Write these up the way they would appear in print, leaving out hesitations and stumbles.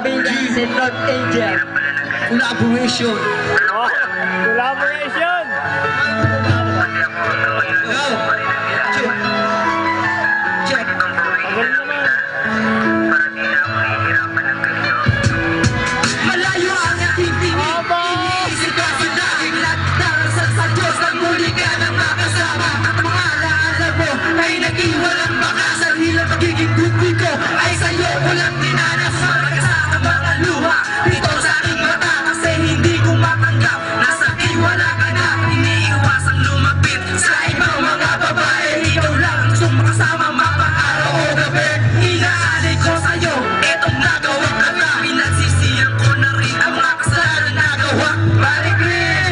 Bida si Lord Angel. Collaboration. Oh, collaboration. Yo. Check. Magaling naman. Malayo ang ating tinig. Iniisip ka sa dahil at darasal sa Diyos na muli ka na makasama. Mga alaala mo ay nag-iwalang baka. Sa hilang magiging buti ko ay sa'yo ko lang dinanas. Magkasama mga luha dito sa aking mata. Kasi hindi ko matanggap nasa wala ka na. Iniiwasang lumapit sa ibang mga babae. Ikaw lang ang gusto makasama mapa-araw o gabi. Inaalay ko sa'yo etong nagawa ka na. Pinagsisiyan ko na rin ang mga kasalanan na gawa. Balik rin,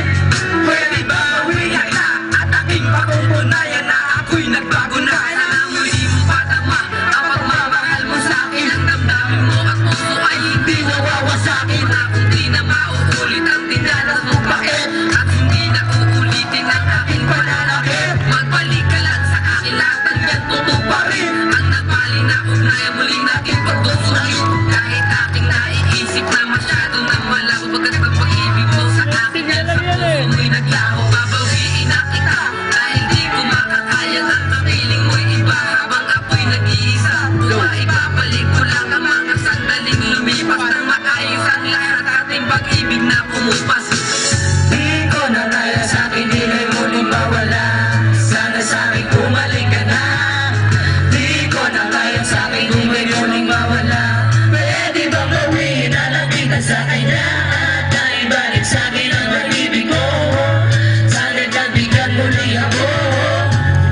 pwede ba mawinag na? At aking patutunayan na ako'y nagbago na. Alam mo di mo patama ang pagmamahal mo sa'kin. Ang damdamin mo at puso ay hindi nawawasakin. Akong di na mauulit ang tinalas mo bakit. At hindi na uulitin ang aking pananakit. Magbalik ka lang sa akin lahat ng yan tutuparin. Ang napali na ugnayan muling natin pagtusulit. Kahit aking naiisip na masyado na malago. Pagkat ang pag-ibig mo sa akin yan sa puso mo'y naglaho. Babawiin na kita dahil di ko makakaya. Ang kapiling mo'y iba habang ako'y nag-iisa. Ibabalik ko lang ang mga sandaling lumipas nang maayos ang lahat ating pag-ibig na pumupas. Di ko na kaya sa'kin, di kay muling mawala. Sana sa'kin bumalik ka na. Di ko na kaya sa'kin, di kay muling mawala. Pwede bang gawin na lang kita sa kanya? At naibalik sa'kin ang pag-ibig mo. Sana'y pagbigyan muli ako.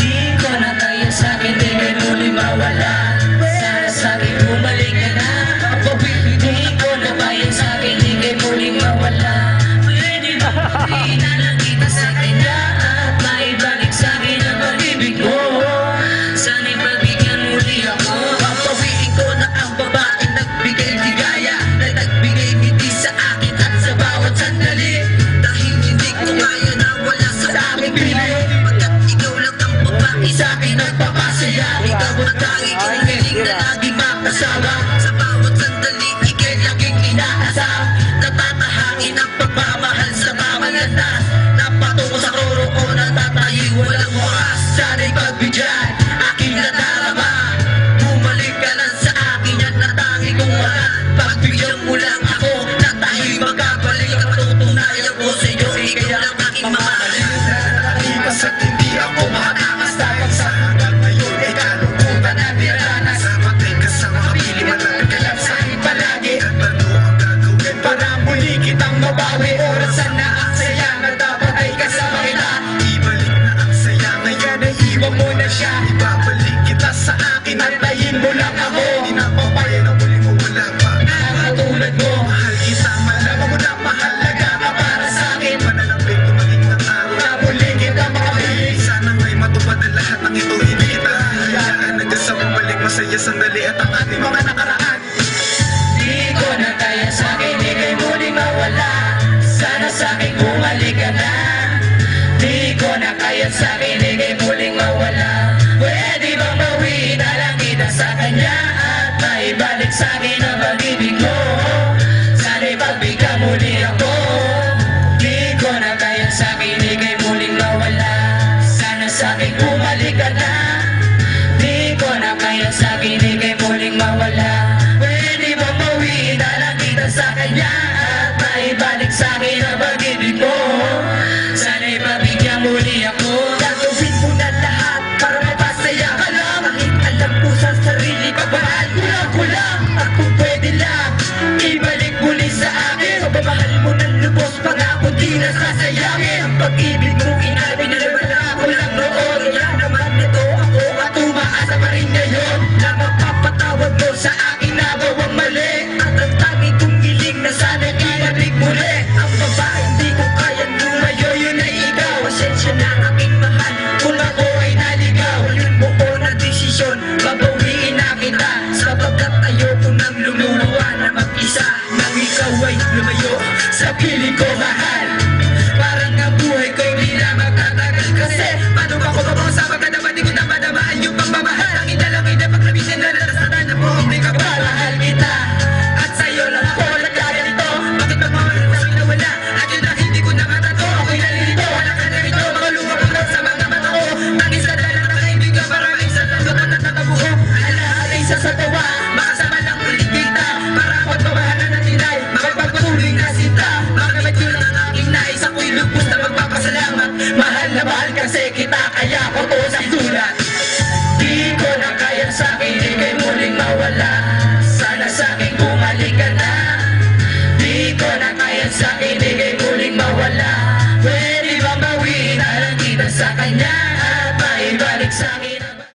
Di ko na kaya sa'kin, di kay muling mawala. Sana sa'kin bumalik ka na. Di ko na kaya sa'kin, di kay muling mawala. Pwede bang gawin na lang kita sa kanya? At naibalik sa'kin ang pag-ibig mo. Sana'y pagbigyan muli ako. Papawiin ko na ang babaeng nagbigay ligaya, na nagbigay ngiti sa akin at sa bawat sandali. Dahil hindi ko kaya na wala sa aking piling. Pagkat ikaw lang ang babae sa'kin nagpapasaya. Ikaw ang tanging kinikilig na laging makasama. Sa bawat sandali ika'y laging inaasam. Natatahangin ang pagmamahal sa tamang landas. Napatungo sa roroonan tatayo walang oras. Sana'y pagbigyan aking nadarama. Bumalik ka lang sa akin yan na tangi kong mahal. Pagbigyan mo lang ako na tayo'y magkabalik. Ang patutunayan ko sa'yo ikaw lang aking mahal. Nakalipas at hindi ako makatakas. Dahil sa hanggang ngayon ay kalungkutan at diranas. Samatay ka sa mga piling malapit ka lang sa akin palagi. At ano ang gagawin para muli kitang mabawi? Orasan na ang saya na dapat ay kasama kita. Ibalik na ang saya ngayon ay iwan mo na siya. Ibabalik kita sa akin at tayin mo lang ako. Di na papaya na muli mo wala pa. Katulad mo, mahal kita, malaman mo na mahalaga ka para sa akin. Manalambing tumating ng araw na muli kita makabili. Sana may matupad ang lahat ng ito. Hindi kita hayaan hanggang sa bumalik masaya sandali at ang ating mga nakaraan. Di ko na kaya sa'kin, di kay muling mawala. Sana sa'kin bumalik ka na. Di ko na kaya sa'kin, di kay muling mawala. Pwede bang bawiin na lang kita sa kanya? At maibalik sa'kin ang pag-ibig mo. Sana'y pagbigyan muli ako. Di ko na kaya sa'kin, di kay muling mawala. Sana sa'kin bumalik ka na. Di ko na kaya sa'kin, di kay muling mawala. Pwede bang bawiin na lang kita sa kanya? At maibalik sa'kin ang pag-ibig mo. Sana'y pagbigyan muli ako. Gagawin mo na lahat para mapasaya ka lang. Kahit alam ko sa sarili pagmahal ko lang. At kung pwede lang ibalik muli sa akin. Pagmamahal mo ng lubos, pangako di na sasayangin. Ang pag-ibig mo inabinalabala ko lang noon. Kaya naman ito ako at umaasa pa rin ngayon na magpapatawad mo sa akin na gawang mali. At ang tanging kong hiling na sana ibalik muli. Ang babae hindi ko kayang lumayo, yun ay ikaw. Pasensya na aking mahal kung ako ay naligaw. Yun mo ko na desisyon, babawiin na kita. Sapagkat ayoko nang lumuluwa na mag-isa. Nang ikaw ay lumayo sa piling ko mahal. Parang ang buhay ko'y di na magtatagal. Kasi paano ba ko mapakasama ka naman? Di ko na manamaan yung pagmamahal. Ang indalangin na paglabisin na natasatan na po. Hindi ka ba mahal kita at sa'yo lang ako. isa sa tawa, makasama lang ulit kita. Para pagbabahanan ng tinay, makapagpatuloy na sinta. Makamit yun ang aking nais, ako'y lubos na